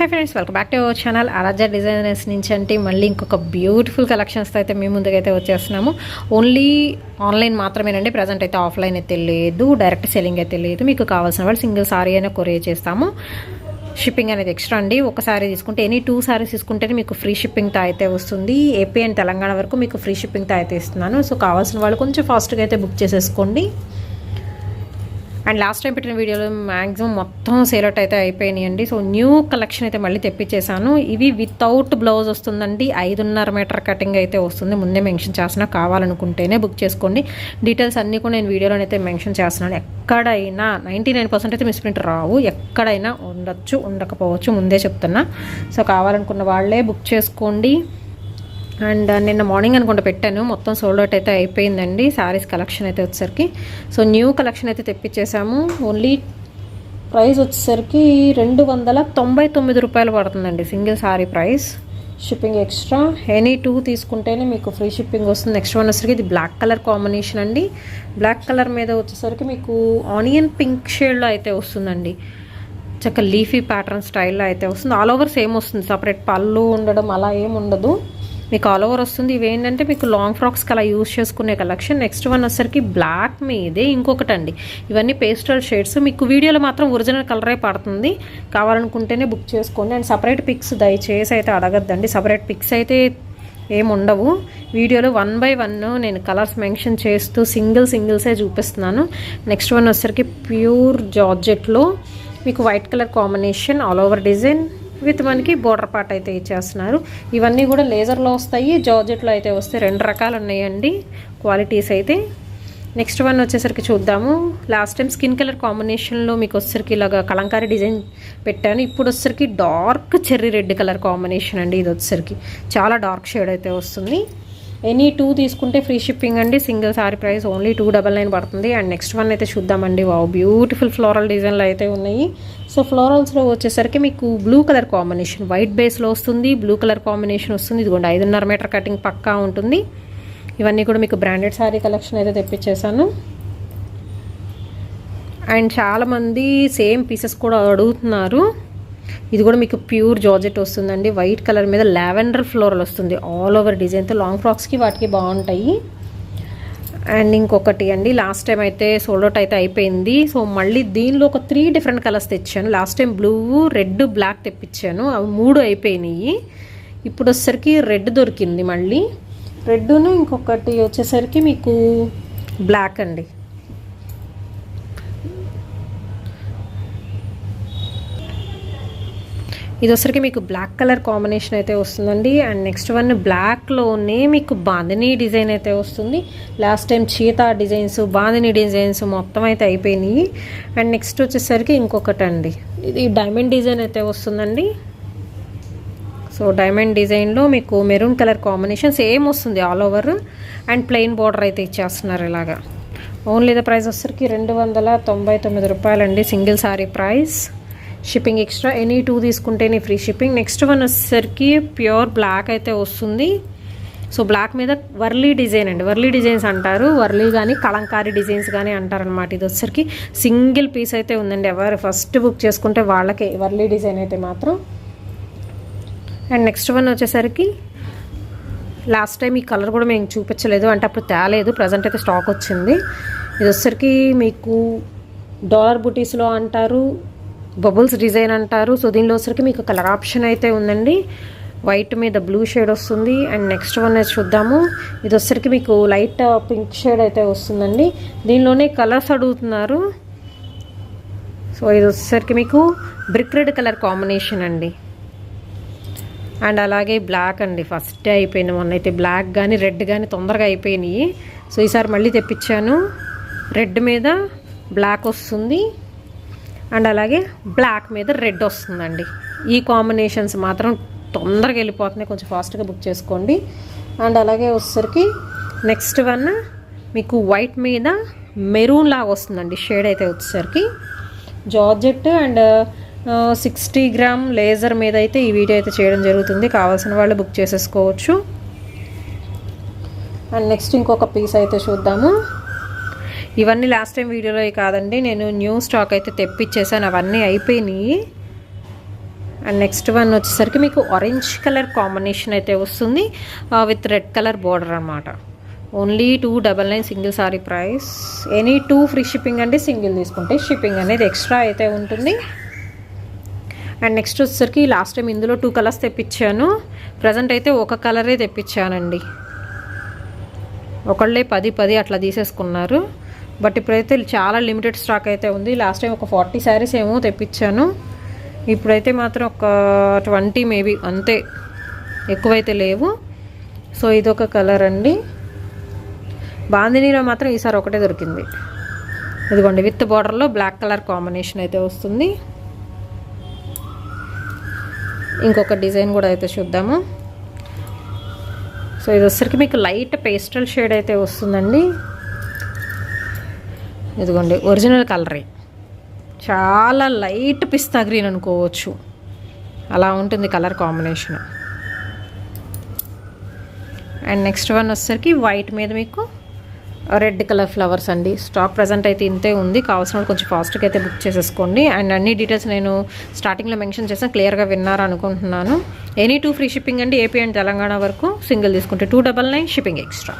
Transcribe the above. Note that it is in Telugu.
Hi friends, welcome back to our channel Aaradhya designers నుంచి. అంటే మళ్ళీ ఇంకొక బ్యూటిఫుల్ కలెక్షన్స్తో అయితే మేము ముందుకైతే వచ్చేస్తున్నాము. ఓన్లీ ఆన్లైన్ మాత్రమేనండి. ప్రజెంట్ అయితే ఆఫ్లైన్ అయితే లేదు, డైరెక్ట్ సెల్లింగ్ అయితే లేదు. మీకు కావాల్సిన వాళ్ళు సింగిల్ సారీ అయినా కొరియర్ చేస్తాము. షిప్పింగ్ అనేది ఎక్స్ట్రా అండి. ఒక సారీ తీసుకుంటే ఎనీ 2 సారీస్ తీసుకుంటేనే మీకు ఫ్రీ షిప్పింగ్తో అయితే వస్తుంది. ఏపీ అండ్ తెలంగాణ వరకు మీకు ఫ్రీ షిప్పింగ్తో అయితే ఇస్తున్నాను. సో కావాల్సిన వాళ్ళు కొంచెం ఫాస్ట్గా అయితే బుక్ చేసేసుకోండి. అండ్ లాస్ట్ టైం పెట్టిన వీడియోలో మ్యాక్సిమం మొత్తం సేల్ అవుట్ అయితే అయిపోయినాయండి. సో న్యూ కలెక్షన్ అయితే మళ్ళీ తెప్పించేసాను. ఇవి వితౌట్ బ్లౌజ్ వస్తుందండి. 5.5 మీటర్ కటింగ్ అయితే వస్తుంది. ముందే మెన్షన్ చేస్తున్నా, కావాలనుకుంటేనే బుక్ చేసుకోండి. డీటెయిల్స్ అన్నీ కూడా నేను వీడియోలోనైతే మెన్షన్ చేస్తున్నాను. ఎక్కడైనా 99% అయితే మిస్ప్రింట్ రావు. ఎక్కడైనా ఉండొచ్చు, ఉండకపోవచ్చు, ముందే చెప్తున్నా. సో కావాలనుకున్న వాళ్ళే బుక్ చేసుకోండి. అండ్ నిన్న మార్నింగ్ అనుకుంటా పెట్టాను, మొత్తం సోల్డ్ అవుట్ అయితే అయిపోయిందండి శారీస్ కలెక్షన్ అయితే వచ్చేసరికి. సో న్యూ కలెక్షన్ అయితే తెప్పించేసాము. ఓన్లీ ప్రైస్ వచ్చేసరికి 299 రూపాయలు పడుతుందండి single sari price. Shipping extra. Any 2 తీసుకుంటేనే మీకు ఫ్రీ షిప్పింగ్ వస్తుంది. నెక్స్ట్ వన్ వచ్చేసరికి ఇది బ్లాక్ కలర్ కాంబినేషన్ అండి. బ్లాక్ కలర్ మీద వచ్చేసరికి మీకు ఆనియన్ పింక్ షేడ్లో అయితే వస్తుందండి. చక్కగా లీఫీ ప్యాటర్న్ స్టైల్లో అయితే వస్తుంది. ఆల్ ఓవర్ సేమ్ వస్తుంది, సపరేట్ పళ్ళు ఉండడం అలా ఏమి ఉండదు, మీకు ఆల్ ఓవర్ వస్తుంది. ఇవి ఏంటంటే మీకు లాంగ్ ఫ్రాక్స్కి అలా యూజ్ చేసుకునే కలెక్షన్. నెక్స్ట్ వన్ వచ్చేసరికి బ్లాక్ మీదే ఇంకొకటి అండి. ఇవన్నీ పేస్టల్ షేడ్స్. మీకు వీడియోలో మాత్రం ఒరిజినల్ కలరే పడుతుంది. కావాలనుకుంటేనే బుక్ చేసుకోండి. అండ్ సపరేట్ పిక్స్ దయచేసి అయితే అడగద్దండి. సపరేట్ పిక్స్ అయితే ఏముండవు. వీడియోలో 1 by 1 నేను కలర్స్ మెన్షన్ చేస్తూ సింగిల్సే చూపిస్తున్నాను. నెక్స్ట్ వన్ వచ్చేసరికి ప్యూర్ జార్జెట్లో మీకు white colour combination, all over design with మనకి బోర్డర్ పార్ట్ అయితే ఇచ్చేస్తున్నారు. ఇవన్నీ కూడా లేజర్లో వస్తాయి, జార్జెట్లో అయితే వస్తాయి. 2 రకాలు ఉన్నాయండి క్వాలిటీస్ అయితే. నెక్స్ట్ వన్ వచ్చేసరికి చూద్దాము. లాస్ట్ టైం స్కిన్ కలర్ కాంబినేషన్లో మీకు వచ్చేసరికి ఇలాగా కలంకారీ డిజైన్ పెట్టాను. ఇప్పుడు వచ్చేసరికి dark cherry red colour combination అండి. ఇది వచ్చేసరికి చాలా డార్క్ షేడ్ అయితే వస్తుంది. ఎనీ 2 తీసుకుంటే ఫ్రీ షిప్పింగ్ అండి. సింగిల్ సారీ ప్రైస్ ఓన్లీ 299 పడుతుంది. అండ్ నెక్స్ట్ వన్ అయితే చూద్దామండి. వావ్, బ్యూటిఫుల్ ఫ్లోరల్ డిజైన్లు అయితే ఉన్నాయి. సో ఫ్లోరల్స్లో వచ్చేసరికి మీకు బ్లూ కలర్ కాంబినేషన్, వైట్ బేస్లో వస్తుంది, బ్లూ కలర్ కాంబినేషన్ వస్తుంది. ఇదిగోండి 5.5 మీటర్ కటింగ్ పక్కా ఉంటుంది. ఇవన్నీ కూడా మీకు బ్రాండెడ్ శారీ కలెక్షన్ అయితే తెప్పించేశాను. అండ్ చాలామంది సేమ్ పీసెస్ కూడా అడుగుతున్నారు. ఇది కూడా మీకు ప్యూర్ జార్జెట్ వస్తుందండి. వైట్ కలర్ మీద లావెండర్ ఫ్లోరల్ వస్తుంది, ఆల్ ఓవర్ డిజైన్తో. లాంగ్ ఫ్రాక్స్కి వాటికి బాగుంటాయి. అండ్ ఇంకొకటి అండి, లాస్ట్ టైం అయితే సోల్డ్ అవుట్ అయితే అయిపోయింది. సో మళ్ళీ దీనిలో ఒక 3 డిఫరెంట్ కలర్స్ తెచ్చాను. Last time blue, red, black తెప్పించాను. అవి 3 అయిపోయినాయి. ఇప్పుడు వచ్చేసరికి రెడ్ దొరికింది. మళ్ళీ రెడ్ను ఇంకొకటి వచ్చేసరికి మీకు బ్లాక్ అండి. ఇది వచ్చరికి మీకు బ్లాక్ కలర్ కాంబినేషన్ అయితే వస్తుందండి. అండ్ నెక్స్ట్ వన్ బ్లాక్లోనే మీకు బాందినీ డిజైన్ అయితే వస్తుంది. Last time cheetah designs, bandhani designs మొత్తం అయితే అయిపోయినాయి. అండ్ నెక్స్ట్ వచ్చేసరికి ఇంకొకటి అండి, ఇది డైమండ్ డిజైన్ అయితే వస్తుందండి. సో డైమండ్ డిజైన్లో మీకు మెరూన్ కలర్ కాంబినేషన్ సేమ్ వస్తుంది all over. And plain border అయితే ఇచ్చేస్తున్నారు ఇలాగా. ఓన్లీ ద ప్రైస్ వచ్చరికి 299 రూపాయలండి single sorry price. Shipping extra. Any 2 తీసుకుంటేనే ఫ్రీ షిప్పింగ్. నెక్స్ట్ వన్ వచ్చేసరికి ప్యూర్ బ్లాక్ అయితే వస్తుంది. సో బ్లాక్ మీద వర్లీ డిజైన్ అండి. వర్లీ డిజైన్స్ అంటారు, వర్లీ కానీ కలంకారీ డిజైన్స్ కానీ అంటారనమాట. ఇది వచ్చేసరికి సింగిల్ పీస్ అయితే ఉందండి. ఎవరు ఫస్ట్ బుక్ చేసుకుంటే వాళ్ళకే వర్లీ డిజైన్ అయితే మాత్రం. అండ్ నెక్స్ట్ వన్ వచ్చేసరికి లాస్ట్ టైం ఈ కలర్ కూడా మేము చూపించలేదు, అంటే అప్పుడు తేలేదు, ప్రజెంట్ అయితే స్టాక్ వచ్చింది. ఇది వచ్చేసరికి మీకు డాలర్ బుటీస్లో అంటారు, బబుల్స్ డిజైన్ అంటారు. సో దీనిలో వచ్చరికి మీకు కలర్ ఆప్షన్ అయితే ఉందండి. వైట్ మీద బ్లూ షేడ్ వస్తుంది. అండ్ నెక్స్ట్ వన్ చూద్దాము. ఇది వచ్చరికి మీకు లైట్ పింక్ షేడ్ అయితే వస్తుందండి. దీనిలోనే కలర్స్ అడుగుతున్నారు. సో ఇది వచ్చేసరికి మీకు బ్రిక్ రెడ్ కలర్ కాంబినేషన్ అండి. అండ్ అలాగే బ్లాక్ అండి. ఫస్ట్ అయిపోయింది మొన్న అయితే, బ్లాక్ కానీ రెడ్ కానీ తొందరగా అయిపోయినాయి. సో ఈసారి మళ్ళీ తెప్పించాను. రెడ్ మీద బ్లాక్ వస్తుంది, అండ్ అలాగే బ్లాక్ మీద రెడ్ వస్తుందండి. ఈ కాంబినేషన్స్ మాత్రం తొందరగా వెళ్ళిపోతున్నాయి, కొంచెం ఫాస్ట్గా బుక్ చేసుకోండి. అండ్ అలాగే వచ్చేసరికి నెక్స్ట్ వన్ మీకు వైట్ మీద మెరూన్ లాగా వస్తుందండి షేడ్ అయితే వచ్చేసరికి. జార్జెట్ అండ్ 60 గ్రామ్ లేజర్ మీద అయితే ఈ వీడియో అయితే చేయడం జరుగుతుంది. కావాల్సిన వాళ్ళు బుక్ చేసేసుకోవచ్చు. అండ్ నెక్స్ట్ ఇంకొక పీస్ అయితే చూద్దాము. ఇవన్నీ లాస్ట్ టైం వీడియోలో కాదండి, నేను న్యూ స్టాక్ అయితే తెప్పించేసాను, అవన్నీ అయిపోయినాయి. అండ్ నెక్స్ట్ వన్ వచ్చేసరికి మీకు ఆరెంజ్ కలర్ కాంబినేషన్ అయితే వస్తుంది విత్ రెడ్ కలర్ బార్డర్ అనమాట. Only 299 single sorry price. Any 2 free shipping అండి. సింగిల్ తీసుకుంటే షిప్పింగ్ అనేది ఎక్స్ట్రా అయితే ఉంటుంది. అండ్ నెక్స్ట్ వచ్చేసరికి లాస్ట్ టైం ఇందులో 2 కలర్స్ తెప్పించాను. ప్రజెంట్ అయితే ఒక కలరే తెప్పించానండి. ఒకళ్ళే 10 అట్లా తీసేసుకున్నారు. బట్ ఇప్పుడైతే చాలా లిమిటెడ్ స్టాక్ అయితే ఉంది. లాస్ట్ టైం ఒక 40 శారీస్ ఏమో తెప్పించాను. ఇప్పుడైతే మాత్రం ఒక 20 మేబీ అంతే, ఎక్కువైతే లేవు. సో ఇదొక కలర్ అండి. బాందినీలో మాత్రం ఈసారి ఒకటే దొరికింది. ఇదిగోండి విత్ బార్డర్లో బ్లాక్ కలర్ కాంబినేషన్ అయితే వస్తుంది. ఇంకొక డిజైన్ కూడా అయితే చూద్దాము. సో ఇది వచ్చరికి మీకు లైట్ పేస్టల్ షేడ్ అయితే వస్తుందండి. ఇదిగోండి ఒరిజినల్ కలరే, చాలా లైట్ పిస్తా గ్రీన్ అనుకోవచ్చు, అలా ఉంటుంది colour combination. And next one వచ్చేసరికి వైట్ మీద మీకు రెడ్ కలర్ ఫ్లవర్స్ అండి. స్టాక్ ప్రజెంట్ అయితే ఇంతే ఉంది. కావాల్సిన వాళ్ళు కొంచెం ఫాస్ట్గా అయితే బుక్ చేసేసుకోండి. అండ్ అన్ని డీటెయిల్స్ నేను స్టార్టింగ్లో మెన్షన్ చేసాను, క్లియర్గా విన్నారు అనుకుంటున్నాను. ఎనీ 2 ఫ్రీ షిప్పింగ్ అండి. ఏపీ అండ్ తెలంగాణ వరకు. సింగిల్ తీసుకుంటే 299 షిప్పింగ్ ఎక్స్ట్రా.